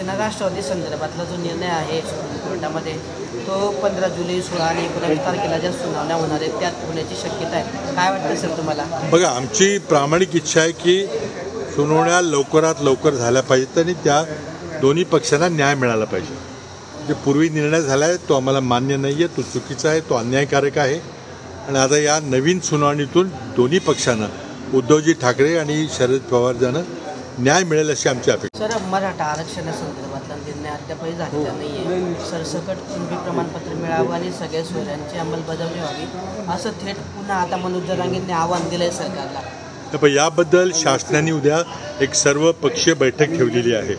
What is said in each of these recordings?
शिवसेना राष्ट्रवादी संदर्भातला जो निर्णय आहे सुप्रीम कोर्टामध्ये तो 15 जुलै 16 आणि 19 तारखेला ज्या सुनावण्या होणार आहेत त्यात होण्याची शक्यता आहे. काय वाटतं सर तुम्हाला? बघा, आमची प्रामाणिक इच्छा आहे की सुनावण्या लवकरात लवकर झाल्या पाहिजेत आणि त्या दोन्ही पक्षांना न्याय मिळाला पाहिजे. जे पूर्वी निर्णय झाला आहे तो आम्हाला मान्य नाही आहे, तो चुकीचा आहे, तो अन्यायकारक आहे. आणि आता या नवीन सुनावणीतून दोन्ही पक्षांना उद्धवजी ठाकरे आणि शरद पवार यांना न्याय मिळेल अशी आमची अपेक्षा. सर, मराठा आरक्षणासंदर्भातला निर्णय अद्यापही झालेला नाही आहे. सरसकट कुणबी प्रमाणपत्र मिळावं आणि सगळ्या सोयऱ्यांची अंमलबजावणी व्हावी असं थेट पुन्हा आता मनोज जरांगेंनी आव्हान दिलं आहे सरकारला. पण याबद्दल शासनाने उद्या एक सर्वपक्षीय बैठक ठेवलेली आहे.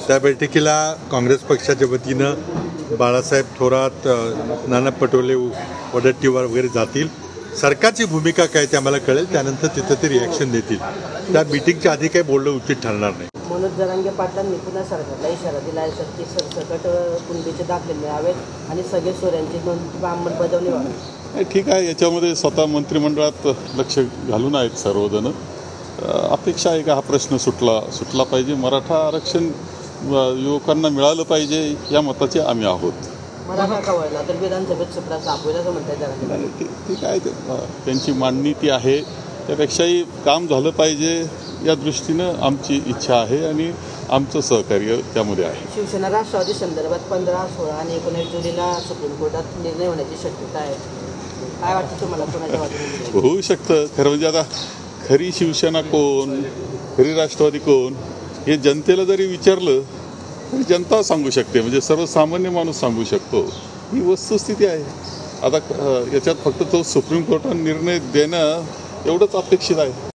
त्या बैठकीला काँग्रेस पक्षाच्या वतीनं बाळासाहेब थोरात, नाना पटोले, वडट्टीवार वगैरे जातील. सरकारची भूमिका काय ते आम्हाला कळेल, त्यानंतर तिथं ते रिॲक्शन देतील. त्या मिटिंगच्या आधी काही बोलणं उचित ठरणार नाही. मनोज जरांगे पाटलांनी पुन्हा सरकारला इशारा दिला आहे की सरसकट कुणबीचे दाखले मिळावेत आणि सगळे सोयऱ्यांची नोंद अंमलबजावणी व्हावी. ठीक आहे, याच्यामध्ये स्वतः मंत्रिमंडळात लक्ष घालून आहेत सर्वजण. अपेक्षा आहे का हा प्रश्न सुटला पाहिजे. मराठा आरक्षण युवकांना मिळालं पाहिजे या मताचे आम्ही आहोत. मराठा कवळला तर विधानसभेत सुप्रा सापवेल असं म्हणतात. ठीक आहे, त्यांची मांडणी ती आहे. त्यापेक्षाही काम झालं पाहिजे या दृष्टीनं आमची इच्छा आहे आणि आमचं सहकार्य त्यामध्ये आहे. शिवसेना राष्ट्रवादी संदर्भात 15, 16 आणि 19 जुलैला सुप्रीम कोर्टात निर्णय होण्याची शक्यता आहे. काय वाटतं तुम्हाला? कोणाच्या वाटतं होऊ शकतं. खरं म्हणजे आता खरी शिवसेना कोण, खरी राष्ट्रवादी कोण हे जनतेला जरी विचारलं तरी जनता सांगू शकते. म्हणजे सर्वसामान्य माणूस सांगू शकतो. ही वस्तुस्थिती आहे. आता याच्यात फक्त तो सुप्रीम कोर्टाने निर्णय देणं एवढंच अपेक्षित आहे.